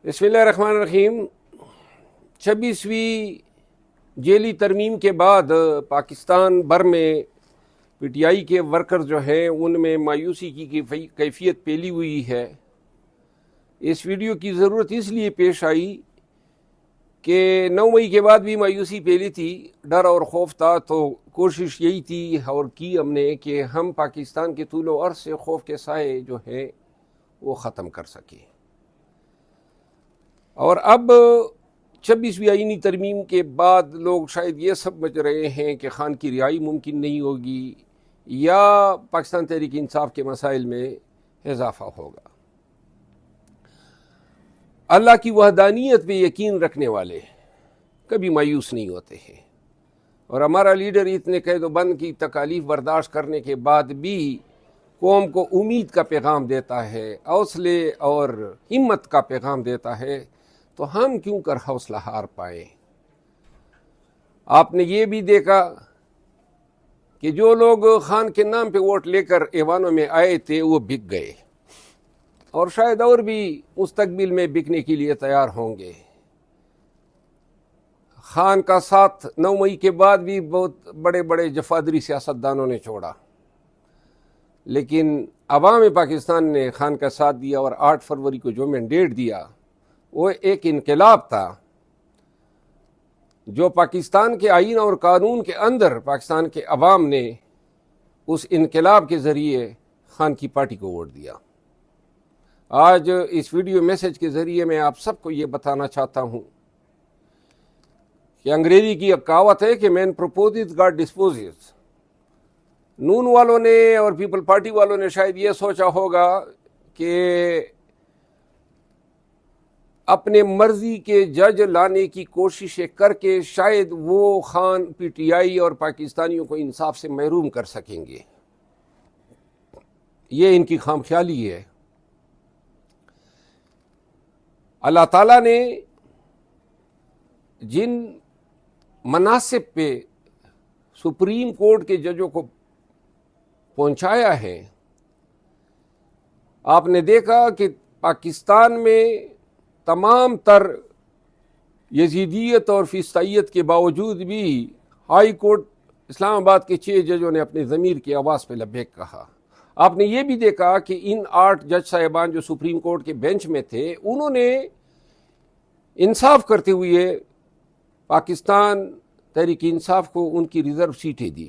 بسم اللہ الرحمن الرحیم۔ 26ویں جیلی ترمیم کے بعد پاکستان بھر میں پی ٹی آئی کے ورکر جو ہیں ان میں مایوسی کی کیفیت پھیلی ہوئی ہے۔ اس ویڈیو کی ضرورت اس لیے پیش آئی کہ 9 مئی کے بعد بھی مایوسی پھیلی تھی، ڈر اور خوف تھا، تو کوشش یہی تھی اور کی ہم نے کہ ہم پاکستان کے طول و عرض سے خوف کے سائے جو ہیں وہ ختم کر سکیں۔ اور اب 26ویں آئینی ترمیم کے بعد لوگ شاید یہ سمجھ رہے ہیں کہ خان کی رہائی ممکن نہیں ہوگی یا پاکستان تحریک انصاف کے مسائل میں اضافہ ہوگا۔ اللہ کی وحدانیت پہ یقین رکھنے والے کبھی مایوس نہیں ہوتے ہیں، اور ہمارا لیڈر اتنے قید و بند کی تکالیف برداشت کرنے کے بعد بھی قوم کو امید کا پیغام دیتا ہے، حوصلے اور ہمت کا پیغام دیتا ہے، تو ہم کیوں کر حوصلہ ہار پائیں۔ آپ نے یہ بھی دیکھا کہ جو لوگ خان کے نام پہ ووٹ لے کر ایوانوں میں آئے تھے وہ بک گئے، اور شاید اور بھی مستقبل میں بکنے کے لیے تیار ہوں گے۔ خان کا ساتھ 9 مئی کے بعد بھی بہت بڑے بڑے جفادری سیاستدانوں نے چھوڑا، لیکن عوام پاکستان نے خان کا ساتھ دیا، اور 8 فروری کو جو مینڈیٹ دیا وہ ایک انقلاب تھا جو پاکستان کے آئین اور قانون کے اندر پاکستان کے عوام نے اس انقلاب کے ذریعے خان کی پارٹی کو ووٹ دیا۔ آج اس ویڈیو میسج کے ذریعے میں آپ سب کو یہ بتانا چاہتا ہوں کہ انگریزی کی ایک کہاوت ہے کہ مین پروپوزز گاڈ ڈسپوزز۔ نون والوں نے اور پیپل پارٹی والوں نے شاید یہ سوچا ہوگا کہ اپنے مرضی کے جج لانے کی کوششیں کر کے شاید وہ خان پی ٹی آئی اور پاکستانیوں کو انصاف سے محروم کر سکیں گے۔ یہ ان کی خام خیالی ہے۔ اللہ تعالیٰ نے جن مناصب پہ سپریم کورٹ کے ججوں کو پہنچایا ہے، آپ نے دیکھا کہ پاکستان میں تمام تر یزیدیت اور فسطائیت کے باوجود بھی ہائی کورٹ اسلام آباد کے 6 ججوں نے اپنے ضمیر کی آواز پہ لبیک کہا۔ آپ نے یہ بھی دیکھا کہ ان 8 جج صاحبان جو سپریم کورٹ کے بینچ میں تھے، انہوں نے انصاف کرتے ہوئے پاکستان تحریک انصاف کو ان کی ریزرو سیٹیں دی،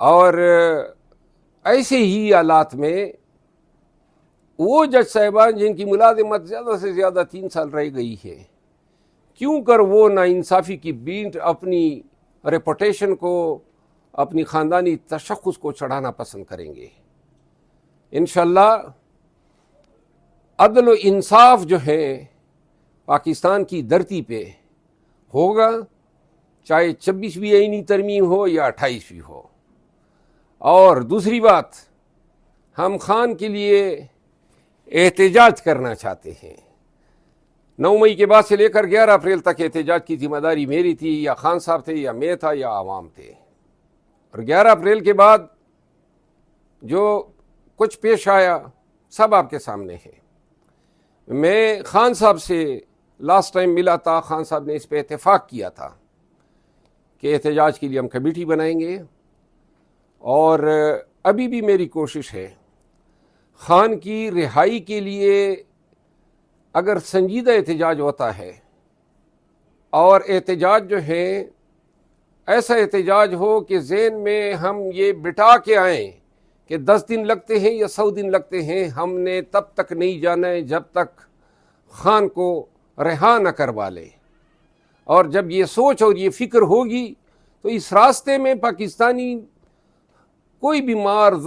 اور ایسے ہی حالات میں وہ جج صاحبان جن کی ملازمت زیادہ سے زیادہ 3 سال رہ گئی ہے، کیوں کر وہ ناانصافی کی بینٹ اپنی ریپوٹیشن کو، اپنی خاندانی تشخص کو چڑھانا پسند کریں گے۔ انشاءاللہ عدل و انصاف جو ہے پاکستان کی دھرتی پہ ہوگا، چاہے 26ویں آئینی ترمیم ہو یا 28ویں ہو۔ اور دوسری بات، ہم خان کے لیے احتجاج کرنا چاہتے ہیں۔ 9 مئی کے بعد سے لے کر 11 اپریل تک احتجاج کی ذمہ داری میری تھی، یا خان صاحب تھے، یا میں تھا، یا عوام تھے۔ اور 11 اپریل کے بعد جو کچھ پیش آیا سب آپ کے سامنے ہے۔ میں خان صاحب سے لاسٹ ٹائم ملا تھا، خان صاحب نے اس پہ اتفاق کیا تھا کہ احتجاج کے لیے ہم کمیٹی بنائیں گے، اور ابھی بھی میری کوشش ہے خان کی رہائی کے لیے اگر سنجیدہ احتجاج ہوتا ہے، اور احتجاج جو ہے ایسا احتجاج ہو کہ ذہن میں ہم یہ بٹھا کے آئیں کہ 10 دن لگتے ہیں یا 100 دن لگتے ہیں، ہم نے تب تک نہیں جانا ہے جب تک خان کو رہا نہ کروا لے۔ اور جب یہ سوچ اور یہ فکر ہوگی تو اس راستے میں پاکستانی کوئی بھی مار